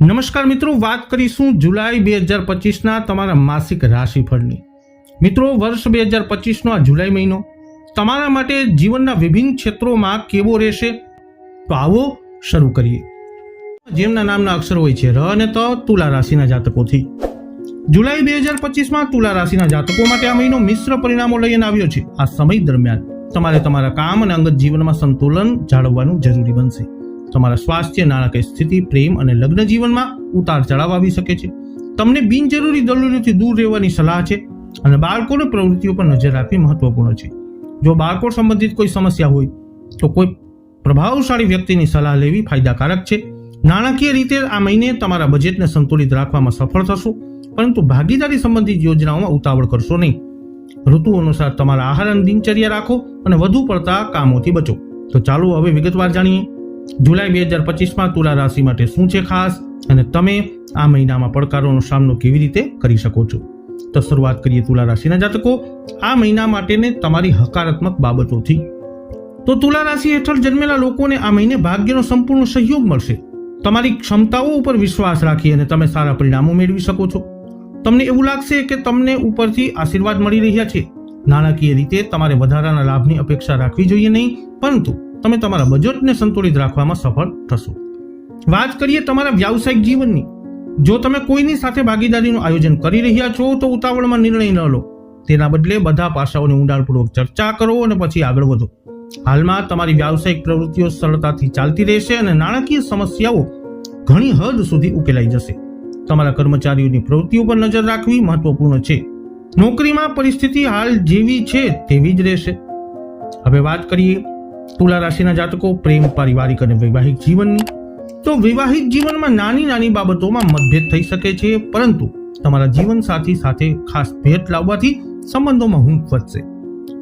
નમસ્કાર મિત્રો, વાત કરીશું જુલાઈ 2025ના તમારા માસિક રાશિફળની। મિત્રો, વર્ષ 2025નો આ જુલાઈ મહિનો તમારા માટે જીવનના વિભિન્ન ક્ષેત્રોમાં કેવો રહેશે, તો આવો શરૂ કરીએ। જેમના નામના અક્ષર હોય છે ર અને ત, તુલા રાશિના જાતકોથી જુલાઈ 2025માં તુલા રાશિના જાતકો માટે આ મહિનો મિશ્ર પરિણામો લઈને આવ્યો છે। આ સમય દરમિયાન તમારે તમારા કામ અને અંગત જીવનમાં સંતુલન જાળવવાનું જરૂરી બનશે। તમારા સ્વાસ્થ્ય, નાણાકીય સ્થિતિ, પ્રેમ અને લગ્ન જીવનમાં ઉતાર ચઢાવ આવી શકે છે। તમને બિનજરૂરી દલીલોથી દૂર રહેવાની સલાહ છે અને બાળકોની પ્રવૃત્તિઓ પર નજર રાખવી મહત્વપૂર્ણ છે। જો બાળકો સંબંધિત કોઈ સમસ્યા હોય તો કોઈ પ્રભાવશાળી વ્યક્તિની સલાહ લેવી ફાયદાકારક છે। નાણાકીય રીતે આ મહિને તમારા બજેટને સંતુલિત રાખવામાં સફળ થશો, પરંતુ ભાગીદારી સંબંધિત યોજનાઓમાં ઉતાવળ કરશો નહીં। ઋતુ અનુસાર તમારા આહાર અને દિનચર્યા રાખો અને વધુ પડતા કામોથી બચો। તો ચાલો હવે વિગતવાર જાણીએ જુલાઈ 2025માં તુલા રાશિ માટે શું છે ખાસ, અને તમે આ મહિનામાં પડકારોનો સામનો કેવી રીતે કરી શકો છો। તો શરૂઆત કરીએ તુલા રાશિના જાતકો આ મહિના માટેને તમારી હકારાત્મક બાબતોથી। તો તુલા રાશિ હેઠળ જન્મેલા લોકોને આ મહિને ભાગ્યનો સંપૂર્ણ સહયોગ મળશે। તમારી ક્ષમતાઓ ઉપર વિશ્વાસ રાખી અને તમે સારા પરિણામો મેળવી શકો છો। તમને એવું લાગશે કે તમને ઉપરથી આશીર્વાદ મળી રહ્યા છે। નાણાકીય રીતે તમારે વધારાના લાભની અપેક્ષા રાખવી જોઈએ નહીં, પરંતુ તમે તમારા બજેટને સંતુલિત રાખવામાં સફળ થશો। વાત કરીએ તમારા વ્યાવસાયિક જીવનની। જો તમે કોઈની સાથે ભાગીદારીનું આયોજન કરી રહ્યા છો તો ઉતાવળમાં નિર્ણય ન લો, તેના બદલે બધા પાસાઓને ઊંડાણપૂર્વક ચર્ચા કરો અને પછી આગળ વધો। હાલમાં તમારી વ્યાવસાયિક પ્રવૃત્તિઓ સરળતાથી ચાલતી રહેશે અને નાણાકીય સમસ્યાઓ ઘણી હદ સુધી ઉકેલાઈ જશે। તમારા કર્મચારીઓની પ્રવૃત્તિઓ પર નજર રાખવી મહત્વપૂર્ણ છે। નોકરીમાં પરિસ્થિતિ હાલ જેવી છે તેવી જ રહેશે। હવે વાત કરીએ તુલા રાશિના જાતકો પ્રેમ, પારિવારિક અને વૈવાહિક જીવનની। તો વૈવાહિક જીવનમાં નાની નાની બાબતોમાં મતભેદ થઈ શકે છે, પરંતુ તમારા જીવનસાથી સાથે ખાસ ભેટ લાવવાથી સંબંધોમાં હૂંફ વધશે।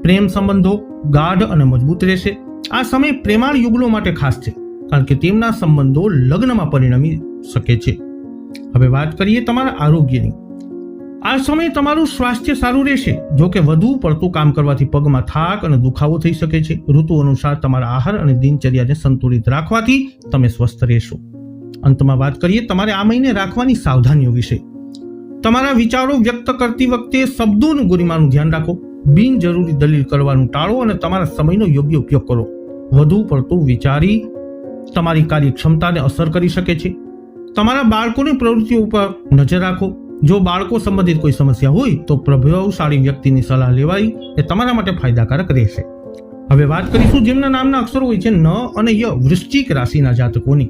પ્રેમ સંબંધો ગાઢ અને મજબૂત રહેશે। આ સમય પ્રેમાળ યુગલો માટે ખાસ છે, કારણ કે તેમના સંબંધો લગ્નમાં પરિણમી શકે છે। હવે વાત કરીએ તમારા આરોગ્યની। આ સમય તમારું સ્વાસ્થ્ય સારું રહેશે, જો કે વધુ પડતું કામ કરવાથી પગમાં થાક અને દુખાવો થઈ શકે છે। ઋતુ અનુસાર તમારા આહાર અને દિનચર્યાને સંતુલિત રાખવાથી તમે સ્વસ્થ રહેશો। અંતમાં વાત કરીએ તમારે આ મહિને રાખવાની સાવધાનીઓ વિશે। તમારા વિચારો વ્યક્ત કરતી વખતે શબ્દોનું ગરિમાનું ધ્યાન રાખો। બિનજરૂરી દલીલ કરવાનું ટાળો અને તમારા સમયનો યોગ્ય ઉપયોગ કરો। વધુ પડતું વિચારી તમારી કાર્યક્ષમતાને અસર કરી શકે છે। તમારા બાળકોની પ્રવૃત્તિઓ ઉપર નજર રાખો। જો બાળકો સંબંધિત કોઈ સમસ્યા હોય તો પ્રભાવશાળી વ્યક્તિની સલાહ લેવાય એ તમારા માટે ફાયદાકારક રહેશે। હવે વાત કરીશું જેમના નામના અક્ષરો હોય છે ન અને ય, વૃશ્ચિક રાશિના જાતકોની।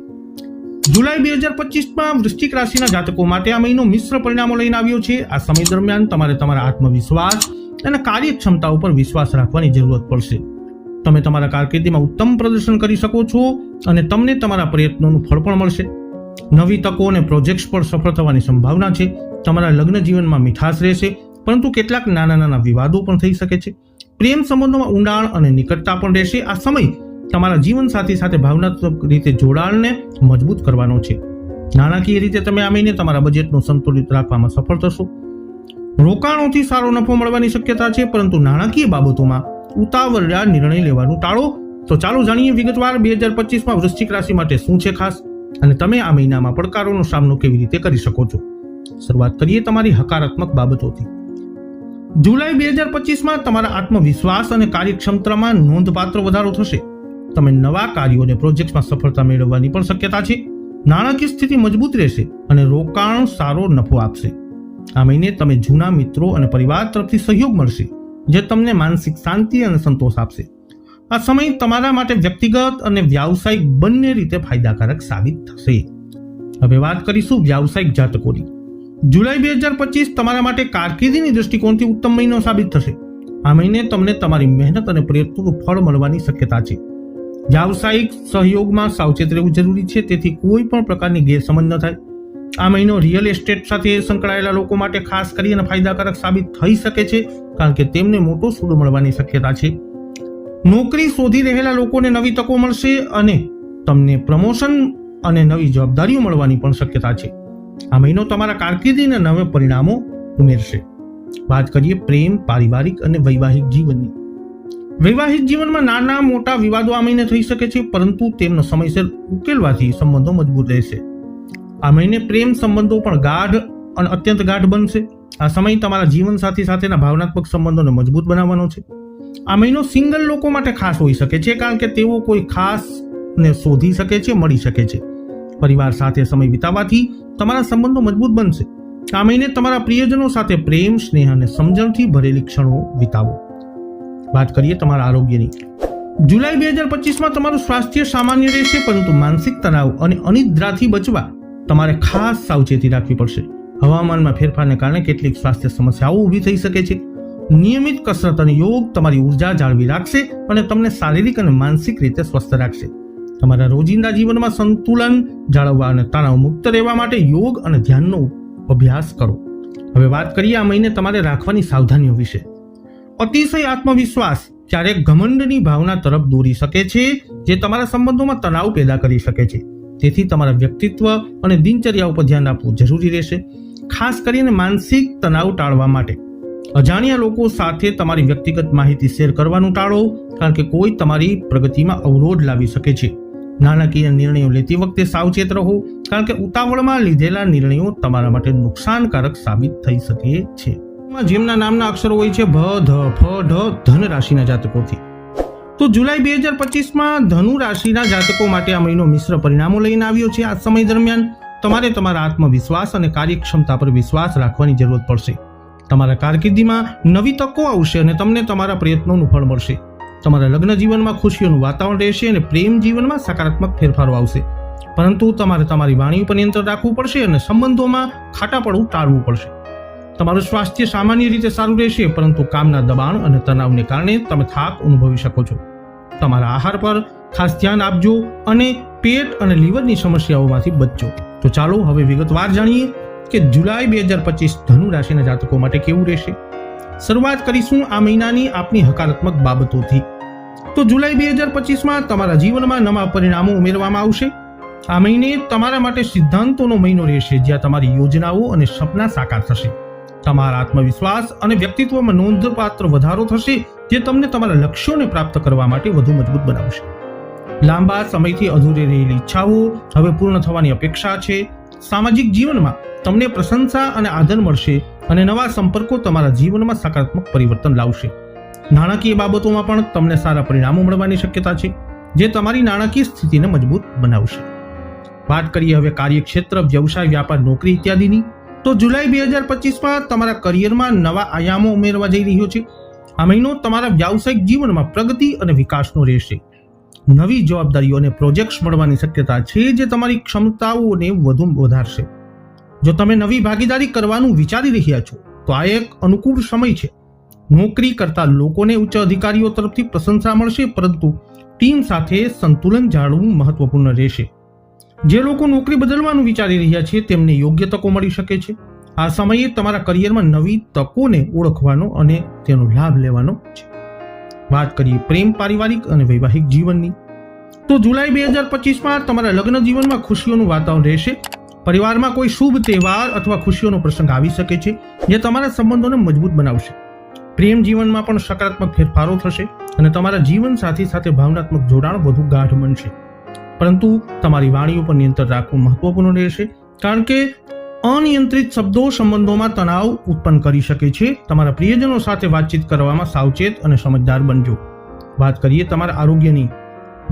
જુલાઈ 2025માં વૃશ્ચિક રાશિના જાતકો માટે આ મહિનો મિશ્ર પરિણામો લઈને આવ્યો છે। આ સમય દરમિયાન તમારે તમારા આત્મવિશ્વાસ અને કાર્યક્ષમતા ઉપર વિશ્વાસ રાખવાની જરૂરત પડશે। તમે તમારા કારકિર્દીમાં ઉત્તમ પ્રદર્શન કરી શકો છો અને તમને તમારા પ્રયત્નોનું ફળ પણ મળશે। નવી તકો અને પ્રોજેક્ટ્સ પર સફળ થવાની સંભાવના છે। તમારા લગ્ન જીવનમાં મીઠાશ રહેશે, પરંતુ કેટલાક નાના નાના વિવાદો પણ થઈ શકે છે। પ્રેમ સંબંધોમાં ઊંડાણ અને નિકટતા પણ રહેશે। આ સમય તમારા જીવનસાથી સાથે ભાવનાત્મક રીતે જોડાણને મજબૂત કરવાનો છે। નાણાકીય રીતે તમે આ મહિને તમારા બજેટનું સંતુલિત રાખવામાં સફળ થશો। રોકાણોથી સારો નફો મળવાની શક્યતા છે, પરંતુ નાણાકીય બાબતોમાં ઉતાવળિયા નિર્ણય લેવાનું ટાળો। તો ચાલો જાણીએ વિગતવાર 2025માં વૃશ્ચિક રાશિ માટે શું છે ખાસ, અને તમે આ મહિનામાં પડકારોનો સામનો કેવી રીતે કરી શકો છો। શરૂઆત કરીએ તમારી હકારાત્મક બાબતોથી। જુલાઈ 2025માં તમારા આત્મવિશ્વાસ અને કાર્યક્ષમતામાં નોંધપાત્ર વધારો થશે। તમે નવા કાર્યો અને પ્રોજેક્ટમાં સફળતા મેળવવાની પણ શક્યતા છે। નાણાકીય સ્થિતિ મજબૂત રહેશે અને રોકાણ સારો નફો આપશે। આ મહિને તમે જૂના મિત્રો અને પરિવાર તરફથી સહયોગ મળશે, જે તમને માનસિક શાંતિ અને સંતોષ આપશે। આ સમય તમારા માટે વ્યક્તિગત અને વ્યાવસાયિક બંને રીતે ફાયદાકારક સાબિત થશે। હવે વાત કરીશું વ્યાવસાયિક જાતકોની। જુલાઈ 2025 તમારા માટે કારકિર્દીની દૃષ્ટિકોણથી ઉત્તમ મહિનો સાબિત થશે। આ મહિને તમને તમારી મહેનત અને પ્રયત્નોનું ફળ મળવાની શક્યતા છે। વ્યાવસાયિક સહયોગમાં સાવચેત રહેવું જરૂરી છે, તેથી કોઈ પણ પ્રકારની ગેરસમજ ન થાય। આ મહિનો રિયલ એસ્ટેટ સાથે સંકળાયેલા લોકો માટે ખાસ કરીને ફાયદાકારક સાબિત થઈ શકે છે, કારણ કે તેમને મોટો સૂદ મળવાની શક્યતા છે। નોકરી શોધી રહેલા લોકોને નવી તકો મળશે અને તમને પ્રમોશન અને નવી જવાબદારીઓ મળવાની પણ શક્યતા છે। આ મહિનો તમારા કારકિર્દીના નવા પરિણામો ઉમેરશે। વાત કરીએ પ્રેમ, પારિવારિક અને વૈવાહિક જીવનની। વૈવાહિક જીવનમાં નાના મોટા વિવાદો આ મહિને થઈ શકે છે, પરંતુ તેમનો સમયસર ઉકેલવાથી સંબંધો મજબૂત રહેશે। આ મહિને પ્રેમ સંબંધો પણ ગાઢ અને અત્યંત ગાઢ બનશે. આ સમય તમારા જીવનસાથી સાથેના ભાવનાત્મક સંબંધોને મજબૂત બનાવવાનો છે. આ મહિનો સિંગલ લોકો માટે ખાસ હોઈ શકે છે, કારણ કે તેઓ કોઈ ખાસ ને શોધી શકે છે, મળી શકે છે. પરિવાર સાથે સમય વિતાવવાથી તમારા સંબંધો મજબૂત બનશે. આ મહિને તમારા પ્રિયજનો સાથે પ્રેમ, સ્નેહ અને સમજણથી ભરેલી ક્ષણો વિતાવો. વાત કરીએ તમારા આરોગ્યની. જુલાઈ 2025માં તમારું સ્વાસ્થ્ય સામાન્ય રહેશે, પરંતુ માનસિક તણાવ અને અનિદ્રાથી બચવા તમારે ખાસ સાવચેતી રાખવી પડશે. હવામાનમાં ફેરફારને કારણે કેટલીક સ્વાસ્થ્ય સમસ્યાઓ ઊભી થઈ શકે છે. નિયમિત કસરત અને યોગ તમારી ઉર્જા જાળવી રાખશે અને તમને શારીરિક અને માનસિક રીતે સ્વસ્થ રાખશે. તમારા રોજિંદા જીવનમાં સંતુલન જાળવવા અને તણાવ મુક્ત રહેવા માટે યોગ અને ધ્યાનનો અભ્યાસ કરો. હવે વાત કરીએ આ મહિને તમારે રાખવાની સાવધાનીઓ વિશે. અતિશય આત્મવિશ્વાસ ક્યારેક ઘમંડની ભાવના તરફ દોરી શકે છે, જે તમારા સંબંધોમાં તણાવ પેદા કરી શકે છે. તેથી તમારા વ્યક્તિત્વ અને દિનચર્યા ઉપર ધ્યાન આપવું જરૂરી રહેશે, ખાસ કરીને માનસિક તણાવ ટાળવા માટે. અજાણ્યા લોકો સાથે તમારી વ્યક્તિગત માહિતી શેર કરવાનું ટાળો, કારણ કે કોઈ તમારી પ્રગતિમાં અવરોધ લાવી શકે છે. નાણાકીય નિર્ણયો લેતી વખતે સાવચેત રહો, કારણ કે ઉતાવળમાં લીધેલા નિર્ણયો તમારા માટે નુકસાનકારક સાબિત થઈ શકે છે. જેમના નામના અક્ષરો હોય છે ભ, ધ, ફ, ઢ, ધન રાશિના જાતકોથી. તો જુલાઈ 2025માં ધનુ રાશિના જાતકો માટે આ મહિનો મિશ્ર પરિણામો લઈને આવ્યો છે. આ સમય દરમિયાન તમારે તમારા આત્મવિશ્વાસ અને કાર્યક્ષમતા પર વિશ્વાસ રાખવાની જરૂરત પડશે. તમારા કારકિર્દીમાં નવી તકો આવશે અને તમને તમારા પ્રયત્નોનું ફળ મળશે. તમારા લગ્ન જીવનમાં ખુશીઓનું વાતાવરણ રહેશે અને પ્રેમ જીવનમાં સકારાત્મક ફેરફારો આવશે. પરંતુ તમારે તમારી વાણી ઉપર નિયંત્રણ રાખવું પડશે અને સંબંધોમાં ખાટાપણું ટાળવું પડશે. તમારું સ્વાસ્થ્ય સામાન્ય રીતે સારું રહેશે, પરંતુ કામના દબાણ અને તણાવને કારણે તમે થાક અનુભવી શકો છો. તમારા આહાર પર ખાસ ધ્યાન આપજો અને પેટ અને લીવરની સમસ્યાઓમાંથી બચજો. તો ચાલો હવે વિગતવાર જાણીએ કે જુલાઈ 2025 ધનુ રાશિના જાતકો માટે કેવું રહેશે. શરૂઆત કરીશું આ મહિનાની આપની હકારાત્મક બાબતોથી. તો જુલાઈ 2025માં તમારા જીવનમાં નવા પરિણામો ઉમેરવામાં આવશે. આ મહિને તમારા માટે સિદ્ધાંતોનો મહિનો રહેશે, જ્યાં તમારી યોજનાઓ અને સપના સાકાર થશે. તમારા આત્મવિશ્વાસ અને વ્યક્તિત્વમાં નોંધપાત્ર વધારો થશે, જે તમને તમારા લક્ષ્યોને પ્રાપ્ત કરવા માટે વધુ મજબૂત બનાવશે. લાંબા સમયથી અધૂરી રહેલી ઈચ્છાઓ હવે પૂર્ણ થવાની અપેક્ષા છે. સામાજિક જીવનમાં તમને પ્રશંસા અને આદર મળશે અને નવા સંપર્કો તમારા જીવનમાં સકારાત્મક પરિવર્તન લાવશે. નાણાકીય બાબતોમાં પણ તમને સારા પરિણામો મળવાની શક્યતા છે, જે તમારી નાણાકીય સ્થિતિને મજબૂત બનાવશે. વાત કરીએ હવે કાર્યક્ષેત્ર, વ્યવસાય, વ્યાપાર, નોકરી ઇત્યાદિની. તો જુલાઈ 2025માં તમારા કરિયરમાં નવા આયામો ઉમેરવા જઈ રહ્યો છે. આ મહિનો તમારા વ્યાવસાયિક જીવનમાં પ્રગતિ અને વિકાસનો રહેશે. નવી જવાબદારીઓ અને પ્રોજેક્ટ્સ મળવાની શક્યતા છે, જે તમારી ક્ષમતાઓને વધુ વધારશે. જો તમે નવી ભાગીદારી કરવાનું વિચારી રહ્યા છો, તો આ એક અનુકૂળ સમય છે. નોકરી કરતા લોકોને ઉચ્ચ અધિકારીઓ તરફથી પ્રશંસા મળશે, પરંતુ ટીમ સાથે સંતુલન જાળવવું મહત્વપૂર્ણ રહેશે. જે લોકો નોકરી બદલવાનું વિચારી રહ્યા છે, તેમને યોગ્ય તકો મળી શકે છે. આ સમયે તમારા કરિયરમાં નવી તકોને ઓળખવાનો અને તેનો લાભ લેવાનો છે. વાત કરીએ પ્રેમ, પારિવારિક અને વૈવાહિક જીવનની. તો જુલાઈ 2025માં તમારા લગ્ન જીવનમાં ખુશીઓનું વાતાવરણ રહેશે. પરિવારમાં કોઈ શુભ તહેવાર અથવા ખુશીઓનો પ્રસંગ આવી શકે છે, જે તમારા સંબંધોને મજબૂત બનાવશે. પ્રેમ જીવનમાં પણ સકારાત્મક ફેરફારો થશે અને તમારા જીવન સાથી સાથે ભાવનાત્મક જોડાણ વધુ ગાઢ બનશે. પરંતુ તમારી વાણી ઉપર નિયંત્રણ રાખવું મહત્વપૂર્ણ રહેશે, કારણ કે અનિયંત્રિત શબ્દો સંબંધોમાં તણાવ ઉત્પન્ન કરી શકે છે. તમારા પ્રિયજનો સાથે વાતચીત કરવામાં સાવચેત અને સમજદાર બનજો. વાત કરીએ તમારા આરોગ્યની.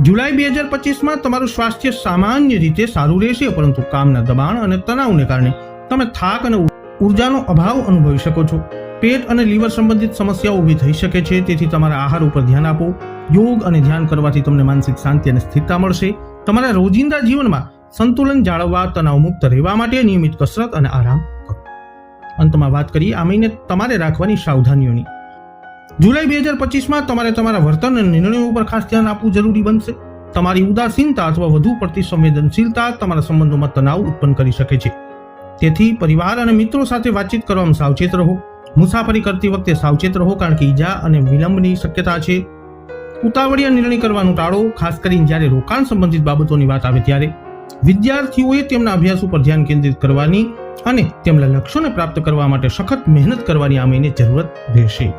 જુલાઈ 2025માં તમારું સ્વાસ્થ્ય સામાન્ય રીતે સારું રહેશે, પરંતુ કામના દબાણ અને તણાવને કારણે તમે થાક અને ઉર્જાનો અભાવ અનુભવી શકો છો. પેટ અને લીવર સંબંધિત સમસ્યાઓ ઊભી થઈ શકે છે, તેથી તમારા આહાર ઉપર ધ્યાન આપો. યોગ અને ધ્યાન કરવાથી તમને માનસિક શાંતિ અને સ્થિરતા મળશે. તમારા રોજિંદા જીવનમાં સંતુલન જાળવવા, તણાવ મુક્ત રહેવા માટે નિયમિત કસરત અને આરામ કરો. અંતમાં વાત કરીએ આ મહિને તમારે રાખવાની સાવધાનીઓની. જુલાઈ 2025માં તમારે તમારા વર્તન અને નિર્ણયો ઉપર ખાસ ધ્યાન આપવું જરૂરી બનશે. તમારી ઉદાસીનતા અથવા વધુ પડતી સંવેદનશીલતા તમારા સંબંધોમાં તણાવ ઉત્પન્ન કરી શકે છે. તેથી પરિવાર અને મિત્રો સાથે વાતચીત કરવામાં સાવચેત રહો. મુસાફરી કરતી વખતે સાવચેત રહો, કારણ કે ઈજા અને વિલંબની શક્યતા છે. ઉતાવળિયા નિર્ણય કરવાનું ટાળો, ખાસ કરીને જ્યારે રોકાણ સંબંધિત બાબતોની વાત આવે ત્યારે. વિદ્યાર્થીઓએ તેમના અભ્યાસ ઉપર ધ્યાન કેન્દ્રિત કરવાની અને તેમના લક્ષ્યોને પ્રાપ્ત કરવા માટે સખત મહેનત કરવાની આ મહિને જરૂરત રહેશે.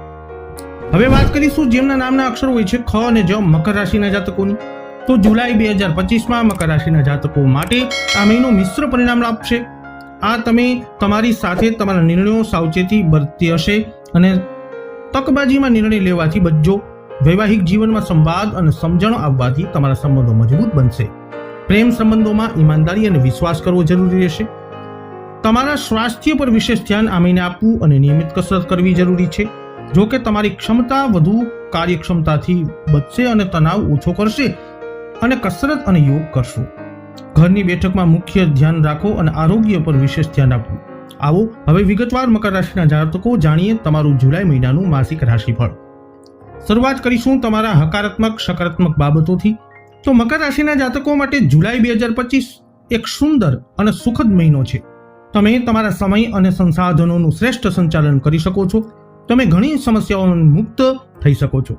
હવે વાત કરીશું જેમના નામના અક્ષરો હોય છે ખ અને જ, મકર રાશિના જાતકોની. તો જુલાઈ 2025માં મકર રાશિના જાતકો માટે આ મહિનો મિશ્ર પરિણામ આપશે. આ તમે તમારી સાથે તમારા નિર્ણયો સાવચેતી બરતી હશે અને તકબાજીમાં નિર્ણય લેવાથી બચજો. વૈવાહિક જીવનમાં સંવાદ અને સમજણ આવવાથી તમારા સંબંધો મજબૂત બનશે. પ્રેમ સંબંધોમાં ઈમાનદારી અને વિશ્વાસ કરવો જરૂરી રહેશે. તમારા સ્વાસ્થ્ય પર વિશેષ ધ્યાન આ મહિને આપવું અને નિયમિત કસરત કરવી જરૂરી છે. જો કે તમારી ક્ષમતા વધુ કાર્યક્ષમતાથી બચશે અને તણાવ ઓછો કરશે અને કસરત અને યોગ કરશો. ઘરની બેઠકમાં મુખ્ય ધ્યાન રાખો અને આરોગ્ય પર વિશેષ ધ્યાન આપવું. આવો હવે વિગતવાર મકર રાશિના જાતકો જાણીએ તમારું જુલાઈ મહિનાનું માસિક રાશિફળ. શરૂઆત કરીશું તમારા હકારાત્મક સકારાત્મક બાબતોથી. તો મકર રાશિના જાતકો માટે જુલાઈ 2025 એક સુંદર અને સુખદ મહિનો છે. તમે તમારા સમય અને સંસાધનોનું શ્રેષ્ઠ સંચાલન કરી શકો છો. તમે ઘણી સમસ્યાઓથી મુક્ત થઈ શકો છો.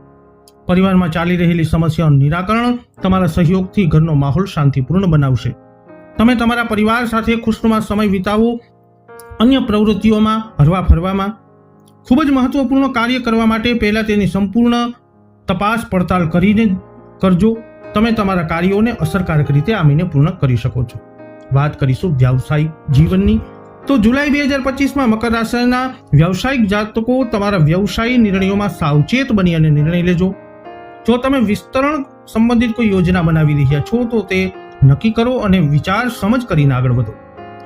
પરિવારમાં ચાલી રહેલી સમસ્યાઓનું નિરાકરણ તમારા સહયોગથી ઘરનો માહોલ શાંતિપૂર્ણ બનાવશે. તમે તમારા પરિવાર સાથે ખુશનુમા સમય વિતાવો. અન્ય પ્રવૃત્તિઓમાં હરવા ફરવામાં ખૂબ જ મહત્વપૂર્ણ કાર્ય કરવા માટે પહેલા તેની સંપૂર્ણ તપાસ પડતાલ કરીને કરજો. તમે તમારા કાર્યોને અસરકારક રીતે આ મહિને પૂર્ણ કરી શકો છો. વાત કરીશું વ્યવસાયિક જીવનની. તો જુલાઈ 2025માં મકર રાશિના વ્યવસાયિક જાતકો તમારા વ્યવસાયી નિર્ણયોમાં સાવચેત બની અને નિર્ણય લેજો. જો તમે વિસ્તરણ સંબંધિત કોઈ યોજના બનાવી રહ્યા છો તો તે નક્કી કરો અને વિચાર સમજ કરીને આગળ વધો.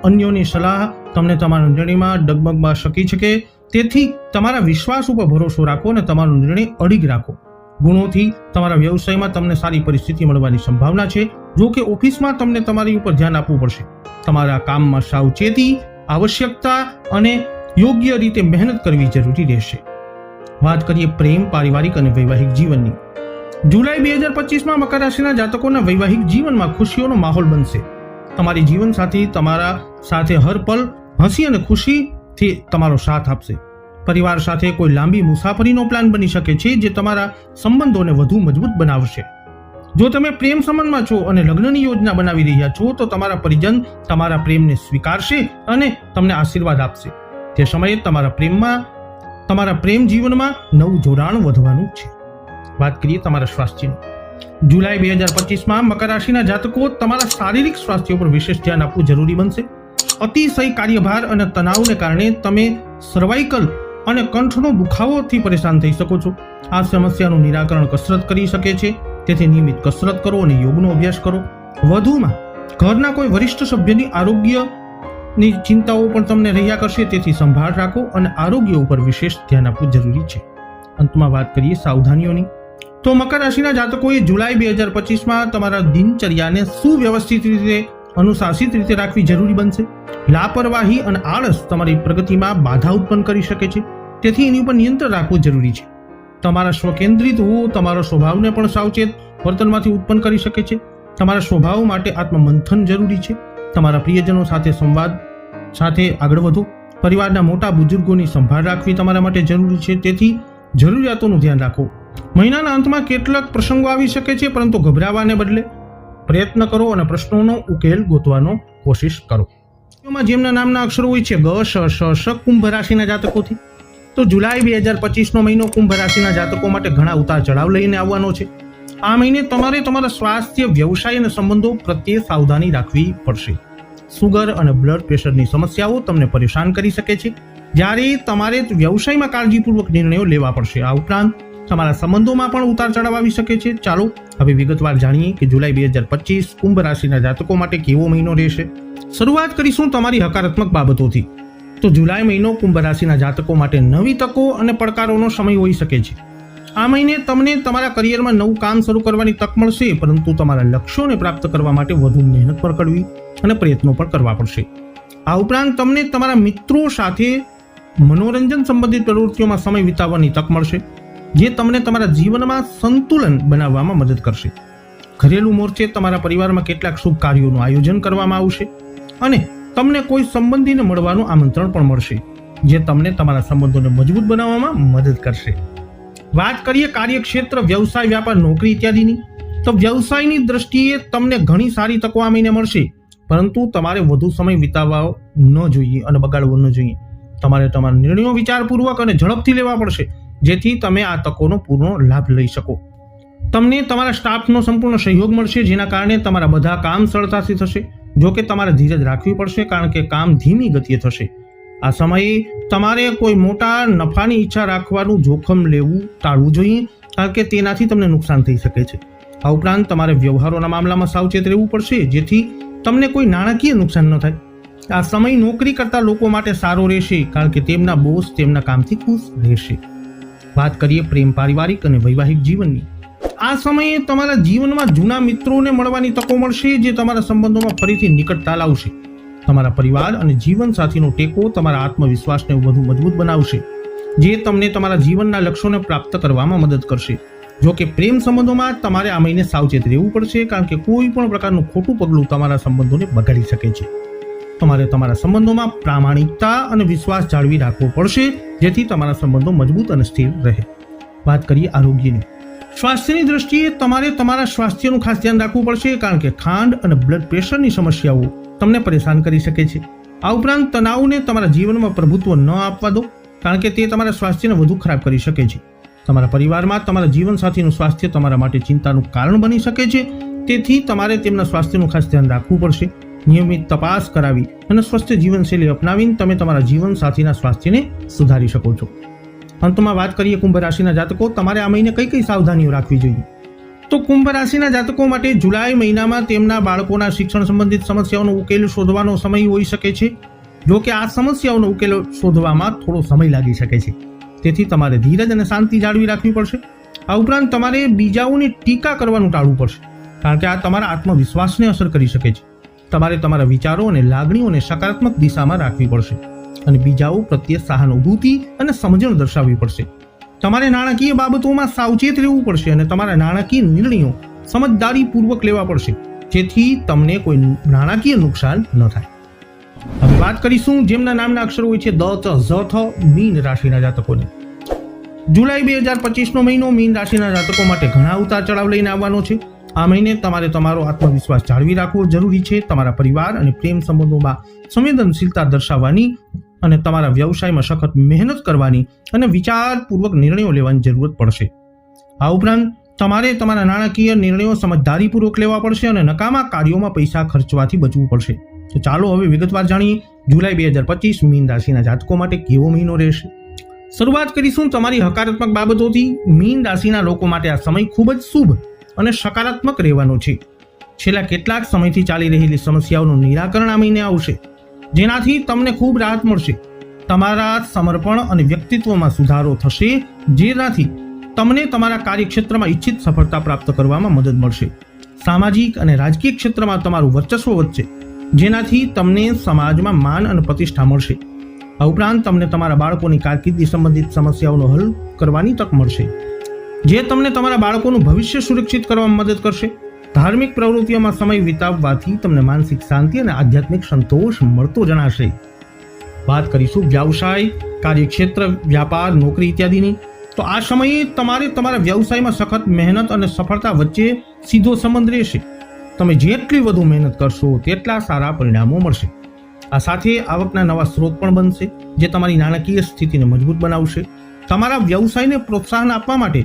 અન્યોની સલાહ તમને તમારા નિર્ણયમાં ડગમગવા શકી શકે, તેથી તમારા વિશ્વાસ ઉપર ભરોસો રાખો અને તમારો નિર્ણય અડીગ રાખો. ગુણોથી તમારા વ્યવસાયમાં તમને સારી પરિસ્થિતિ મળવાની સંભાવના છે. જો કે ઓફિસમાં તમને તમારી ઉપર ધ્યાન આપવું પડશે. તમારા કામમાં સાવચેતી, આવશ્યકતા અને યોગ્ય રીતે મહેનત કરવી જરૂરી રહેશે. વાત કરીએ પ્રેમ, પારિવારિક અને વૈવાહિક જીવનની. જુલાઈ 2025માં મકર રાશિના જાતકોના વૈવાહિક જીવનમાં ખુશીઓનો માહોલ બનશે. તમારી જીવનસાથી તમારા સાથે હર પલ હસી અને ખુશીથી તમારો સાથ આપશે. પરિવાર સાથે કોઈ લાંબી મુસાફરીનો પ્લાન બની શકે છે જે તમારા સંબંધોને વધુ મજબૂત બનાવશે. જો તમે પ્રેમ સંબંધમાં છો અને લગ્નની યોજના બનાવી રહ્યા છો તો તમારા પરિજન તમારા પ્રેમને સ્વીકારશે અને તમને આશીર્વાદ આપશે. તે સમયે તમારા પ્રેમ જીવનમાં નવું જોડાણ વધવાનું છે. વાત કરીએ તમારા સ્વાસ્થ્યની. જુલાઈ 2025માં મકર રાશિના જાતકો તમારા શારીરિક સ્વાસ્થ્ય પર વિશેષ ધ્યાન આપવું જરૂરી બનશે. અતિશય કાર્યભાર અને તણાવને કારણે તમે સર્વાઇકલ અને કંઠનો દુખાવોથી પરેશાન થઈ શકો છો. આ સમસ્યાનું નિરાકરણ કસરત કરી શકે છે, તેથી નિયમિત કસરત કરો અને યોગનો અભ્યાસ કરો. વધુમાં ઘરના કોઈ વરિષ્ઠ સભ્યની આરોગ્યની ચિંતાઓ પણ તમને રહ્યા કરશે, તેથી સંભાળ રાખો અને આરોગ્ય ઉપર વિશેષ ધ્યાન આપવું જરૂરી છે. અંતમાં વાત કરીએ સાવધાનીઓની. તો મકર રાશિના જાતકોએ જુલાઈ 2025માં તમારા દિનચર્યાને સુવ્યવસ્થિત રીતે અનુશાસિત રીતે રાખવી જરૂરી બનશે. લાપરવાહી અને આળસ તમારી પ્રગતિમાં બાધા ઉત્પન્ન કરી શકે છે, તેથી એની ઉપર નિયંત્રણ રાખવું જરૂરી છે. તમારા સ્વકેન્દ્રિત હોવું તમારા સ્વભાવને પણ સાવચેત વર્તનમાંથી ઉત્પન્ન કરી શકે છે. તમારા સ્વભાવ માટે આત્મમંથન જરૂરી છે. તમારા પ્રિયજનો સાથે સંવાદ સાથે આગળ વધો. પરિવારના મોટા બુઝુર્ગોની સંભાળ રાખવી તમારા માટે જરૂરી છે, તેથી જરૂરિયાતોનું ધ્યાન રાખો. મહિનાના અંતમાં કેટલાક પ્રસંગો આવી શકે છે, પરંતુ ગભરાવાને બદલે પ્રયત્ન કરો અને પ્રશ્નોનો ઉકેલ ગોતવાનો કોશિશ કરો. જેમના નામના અક્ષરો હોય છે ગ, શ, શ, શ, કુંભ રાશિના જાતકોથી. તો જુલાઈ 2025નો મહિનો કુંભ રાશિના જાતકો માટે ઘણા ઉતાર ચઢાવ લઈને આવવાનો છે. આ મહિને તમારે તમારા સ્વાસ્થ્ય, વ્યવસાય અને સંબંધો પ્રત્યે સાવધાની રાખવી પડશે. સુગર અને બ્લડ પ્રેશરની સમસ્યાઓ તમને પરેશાન કરી શકે છે, જ્યારે તમારે વ્યવસાયમાં કાળજીપૂર્વક નિર્ણયો લેવા પડશે. આ ઉપરાંત તમારા સંબંધોમાં પણ ઉતાર ચઢાવ આવી શકે છે. ચાલો હવે વિગતવાર જાણીએ કે જુલાઈ 2025 કુંભ રાશિના જાતકો માટે કેવો મહિનો રહેશે. શરૂઆત કરીશું તમારી હકારાત્મક બાબતોથી. તો જુલાઈ મહિનો કુંભ રાશિના જાતકો માટે નવી તકો અને પડકારોનો સમય હોઈ શકે છે. આ મહિને તમને તમારા કરિયરમાં નવું કામ શરૂ કરવાની તક મળશે, પરંતુ તમારા લક્ષ્યોને પ્રાપ્ત કરવા માટે વધુ મહેનત પણ કરવી અને પ્રયત્નો પણ કરવા પડશે. આ ઉપરાંત તમને તમારા મિત્રો સાથે મનોરંજન સંબંધિત પ્રવૃત્તિઓમાં સમય વિતાવવાની તક મળશે, જે તમને તમારા જીવનમાં સંતુલન બનાવવામાં મદદ કરશે. ઘરેલું મોરચે તમારા પરિવારમાં કેટલાક શુભ કાર્યોનું આયોજન કરવામાં આવશે અને તમને કોઈ સંબંધીને મળવાનું આમંત્રણ પણ મળશે, જે તમને તમારા સંબંધોને મજબૂત બનાવવામાં મદદ કરશે. વાત કરીએ કાર્યક્ષેત્ર, વ્યવસાય, વ્યાપાર, નોકરી ઇત્યાદિની. તો વ્યવસાયની દ્રષ્ટિએ તમને ઘણી સારી તકો આ મહિને મળશે, પરંતુ તમારે વધુ સમય વિતાવવો ન જોઈએ અને બગાડવો ન જોઈએ. તમારે તમારા નિર્ણયો વિચારપૂર્વક અને ઝડપથી લેવા પડશે, જેથી તમે આ તકોનો પૂર્ણ લાભ લઈ શકો. તમને તમારા સ્ટાફનો સંપૂર્ણ સહયોગ મળશે, જેના કારણે તમારા બધા કામ સરળતાથી થશે. જો કે તમારે ધીરજ રાખવી પડશે, કારણ કે કામ ધીમી ગતિએ થશે. આ સમયે તમારે કોઈ મોટા નફાની ઈચ્છા રાખવાનું જોખમ લેવું ટાળવું જોઈએ, કારણ કે તેનાથી તમને નુકસાન થઈ શકે છે. આ ઉપરાંત તમારે વ્યવહારોના મામલામાં સાવચેત રહેવું પડશે, જેથી તમને કોઈ નાણાકીય નુકસાન ન થાય. આ સમય નોકરી કરતા લોકો માટે સારો રહેશે, કારણ કે તેમના બોસ તેમના કામથી ખુશ રહેશે. વાત કરીએ પ્રેમ, પારિવારિક અને વૈવાહિક જીવનની. આ સમયે તમારા જીવનમાં જૂના મિત્રોને મળવાની તકો મળશે, જે તમારા સંબંધોમાં ફરીથી નિકટતા લાવશે. તમારા પરિવાર અને જીવન સાથીનો ટેકો તમારા આત્મવિશ્વાસને વધુ મજબૂત બનાવશે, જે તમને તમારા જીવનના લક્ષ્યોને પ્રાપ્ત કરવામાં મદદ કરશે. જો કે પ્રેમ સંબંધોમાં તમારે આ મહિને સાવચેત રહેવું પડશે, કારણ કે કોઈ પણ પ્રકારનું ખોટું પગલું તમારા સંબંધોને બગાડી શકે છે. તમારે તમારા સંબંધોમાં પ્રામાણિકતા અને વિશ્વાસ જાળવી રાખવો પડશે, જેથી તમારા સંબંધો મજબૂત અને સ્થિર રહે. વાત કરીએ આરોગ્યની. સ્વાસ્થ્યની દ્રષ્ટિએ તમારે તમારા સ્વાસ્થ્યનું ખાસ ધ્યાન રાખવું પડશે, કારણ કે ખાંડ અને બ્લડ પ્રેશરની સમસ્યાઓ તમને પરેશાન કરી શકે છે. આ ઉપરાંત તણાવને તમારા જીવનમાં પ્રભુત્વ ન આપવા દો, કારણ કે તે તમારા સ્વાસ્થ્યને વધુ ખરાબ કરી શકે છે. તમારા પરિવારમાં તમારા જીવનસાથીનું સ્વાસ્થ્ય તમારા માટે ચિંતાનું કારણ બની શકે છે, તેથી તમારે તેમના સ્વાસ્થ્યનું ખાસ ધ્યાન રાખવું પડશે. નિયમિત તપાસ કરાવી અને સ્વસ્થ જીવનશૈલી અપનાવીને તમે તમારા જીવનસાથીના સ્વાસ્થ્યને સુધારી શકો છો. અંતમાં વાત કરીએ કુંભ રાશિના જાતકો, તમારે આ મહિને કઈ કઈ સાવધાનીઓ રાખવી જોઈએ. તો કુંભ રાશિના જાતકો માટે જુલાઈ મહિનામાં તેમના બાળકોના શિક્ષણ સંબંધિત સમસ્યાઓનો ઉકેલ શોધવાનો સમય હોઈ શકે છે. જો કે આ સમસ્યાઓનો ઉકેલ શોધવામાં થોડો સમય લાગી શકે છે, તેથી તમારે ધીરજ અને શાંતિ જાળવી રાખવી પડશે. આ ઉપરાંત તમારે બીજાઓની ટીકા કરવાનું ટાળવું પડશે, કારણ કે આ તમારા આત્મવિશ્વાસને અસર કરી શકે છે. તમારે તમારા વિચારો અને લાગણીઓને સકારાત્મક દિશામાં રાખવી પડશે અને બીજાઓ પ્રત્યે સહાનુભૂતિ અને સમજણ દર્શાવવી પડશે. તમારે નાણાકીય બાબતોમાં સાવચેત રહેવું પડશે અને તમારા નાણાકીય નિર્ણયો સમજદારીપૂર્વક લેવા પડશે, જેથી તમને કોઈ નાણાકીય નુકસાન ન થાય. હવે વાત કરીશું જેમના નામના અક્ષરો હોય છે દ, ચ, ઝ, થ, મીન રાશિના જાતકોને. જુલાઈ 2025નો મહિનો મીન રાશિના જાતકો માટે ઘણા ઉતાર ચઢાવ લઈને આવવાનો છે. આ મહિને તમારે તમારો આત્મવિશ્વાસ જાળવી રાખવો જરૂરી છે. તમારા પરિવાર અને પ્રેમ સંબંધોમાં સંવેદનશીલતા દર્શાવવાની અને તમારા વ્યવસાયમાં સખત મહેનત કરવાની અને વિચારપૂર્વક નિર્ણયો લેવાની જરૂરત પડશે. આ ઉપરાંત તમારે તમારા નાણાકીય નિર્ણયો સમજદારીપૂર્વક લેવા પડશે અને નકામા કાર્યોમાં પૈસા ખર્ચવાથી બચવું પડશે. તો ચાલો હવે વિગતવાર જાણીએ જુલાઈ 2025 મીન રાશિના જાતકો માટે કેવો મહિનો રહેશે. શરૂઆત કરીશું તમારી હકારાત્મક બાબતોથી. મીન રાશિના લોકો માટે આ સમય ખૂબ જ શુભ અને સકારાત્મક રહેવાનો છે. છેલ્લા કેટલાક સમયથી ચાલી રહેલી સમસ્યાઓનું નિરાકરણ આ મહિને આવશે, જેનાથી તમને ખૂબ રાહત મળશે. તમારા સમર્પણ અને વ્યક્તિત્વમાં સુધારો થશે, જેનાથી તમને તમારા કાર્યક્ષેત્રમાં ઈચ્છિત સફળતા પ્રાપ્ત કરવામાં મદદ મળશે. સામાજિક અને રાજકીય ક્ષેત્રમાં તમારું વર્ચસ્વ વધશે, જેનાથી તમને સમાજમાં માન અને પ્રતિષ્ઠા મળશે. આ ઉપરાંત તમને તમારા બાળકોની કારકિર્દી સંબંધિત સમસ્યાઓનો હલ કરવાની તક મળશે, જે તમને તમારા બાળકોનું ભવિષ્ય સુરક્ષિત કરવામાં મદદ કરશે. ધાર્મિક પ્રવૃત્તિઓમાં સમય વિતાવવાથી તમને માનસિક શાંતિ અને આધ્યાત્મિક સંતોષ મળતો જણાશે. વાત કરીશું વ્યવસાય, કાર્યક્ષેત્ર, વ્યાપાર, નોકરી ઇત્યાદિની. તો આ સમયે તમારે તમારા વ્યવસાયમાં સખત મહેનત અને સફળતા વચ્ચે સીધો સંબંધ રહેશે. તમે જેટલી વધુ મહેનત કરશો તેટલા સારા પરિણામો મળશે. આ સાથે આવકના નવા સ્ત્રોત પણ બનશે, જે તમારી નાણાકીય સ્થિતિને મજબૂત બનાવશે. તમારા વ્યવસાયને પ્રોત્સાહન આપવા માટે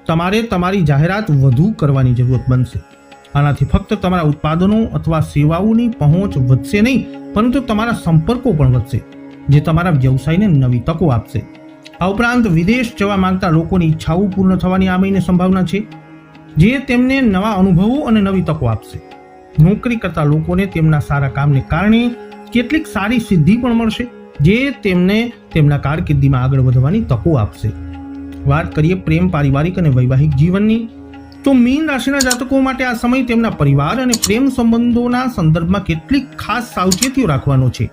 તમારે તમારી જાહેરાત વધુ કરવાની જરૂરત બનશે. આનાથી ફક્ત તમારા ઉત્પાદનો અથવા સેવાઓની પહોંચ વધશે નહીં, પરંતુ તમારા સંપર્કો પણ વધશે, જે તમારા વ્યવસાયને નવી તકો આપશે. આ ઉપરાંત વિદેશ જવા માંગતા લોકોની ઈચ્છાઓ પૂર્ણ થવાની આ મહિને સંભાવના છે, જે તેમને નવા અનુભવો અને નવી તકો આપશે. નોકરી કરતા લોકોને તેમના સારા કામને કારણે કેટલીક સારી સિદ્ધિ પણ મળશે, જે તેમને તેમના કારકિર્દીમાં આગળ વધવાની તકો આપશે. વાત કરીએ પ્રેમ, પારિવારિક અને વૈવાહિક જીવનની. તો મીન રાશિના જાતકો માટે આ સમય તેમના પરિવાર અને પ્રેમ સંબંધોના સંદર્ભમાં કેટલીક ખાસ સાવચેતીઓ રાખવાનો છે.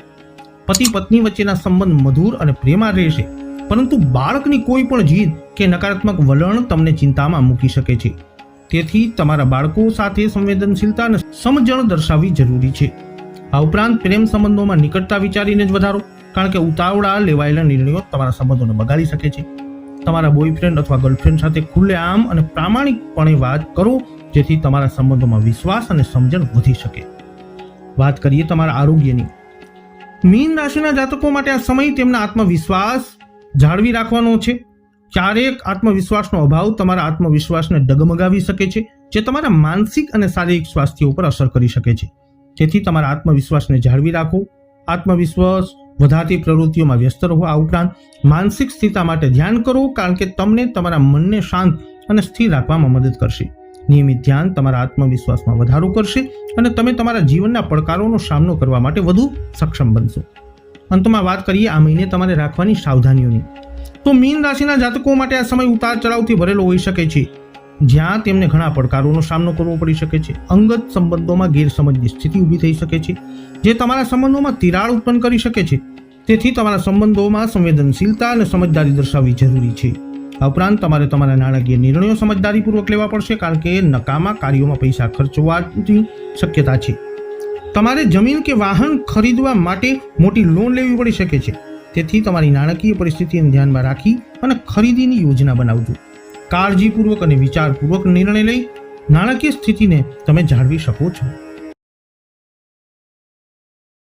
પતિ પત્ની વચ્ચેના સંબંધ મધુર અને પ્રેમાળ રહેશે, પરંતુ બાળકની કોઈ પણ જીદ કે નકારાત્મક વલણ તમને ચિંતામાં મૂકી શકે છે. તેથી તમારા બાળકો સાથે સંવેદનશીલતા અને સમજણ દર્શાવવી જરૂરી છે. આ ઉપરાંત પ્રેમ સંબંધોમાં નિકટતા વિચારીને જ વધારો, કારણ કે ઉતાવળા લેવાયેલા નિર્ણયો તમારા સંબંધોને બગાડી શકે છે. તમારા બોયફ્રેન્ડ અથવા ગર્લફ્રેન્ડ સાથે ખુલ્લેઆમ અને પ્રામાણિકપણે વાત કરો, જેથી તમારા સંબંધોમાં વિશ્વાસ અને સમજણ વધી શકે. વાત કરીએ તમારા આરોગ્યની. મીન રાશિના જાતકો માટે આ સમય તેમના આત્મવિશ્વાસ જાળવી રાખવાનો છે. ક્યારેક આત્મવિશ્વાસનો અભાવ તમારા આત્મવિશ્વાસને ડગમગાવી શકે છે, જે તમારા માનસિક અને શારીરિક સ્વાસ્થ્ય ઉપર અસર કરી શકે છે. તેથી તમારા આત્મવિશ્વાસને જાળવી રાખો. આત્મવિશ્વાસ વધારતી પ્રવૃત્તિઓમાં વ્યસ્ત રહો. આ ઉપરાંત માનસિક સ્થિરતા માટે ધ્યાન કરો, કારણ કે તમને તમારા મનને શાંત અને સ્થિર રાખવામાં મદદ કરશે. નિયમિત ધ્યાન તમારા આત્મવિશ્વાસમાં વધારો કરશે અને તમે તમારા જીવનના પડકારોનો સામનો કરવા માટે વધુ સક્ષમ બનશો. અંતમાં વાત કરીએ આ મહિને તમારે રાખવાની સાવધાનીઓની. તો મીન રાશિના જાતકો માટે આ સમય ઉતાર ચઢાવથી ભરેલો હોઈ શકે છે, જ્યાં તેમને ઘણા પડકારોનો સામનો કરવો પડી શકે છે. અંગત સંબંધોમાં ગેરસમજની સ્થિતિ ઊભી થઈ શકે છે, જે તમારા સંબંધોમાં તિરાડ ઉત્પન્ન કરી શકે છે. તેથી તમારા સંબંધોમાં સંવેદનશીલતા અને સમજદારી દર્શાવવી જરૂરી છે. આ ઉપરાંત તમારે તમારા નાણાકીય નિર્ણયો સમજદારીપૂર્વક લેવા પડશે, કારણ કે નકામા કાર્યોમાં પૈસા ખર્ચવાની શક્યતા છે. તમારે જમીન કે વાહન ખરીદવા માટે મોટી લોન લેવી પડી શકે છે. તેથી તમારી નાણાકીય પરિસ્થિતિને ધ્યાનમાં રાખી અને ખરીદીની યોજના બનાવજો. કાળજીપૂર્વક અને વિચારપૂર્વક નિર્ણય લઈ નાણાકીય સ્થિતિને તમે જાળવી શકો છો.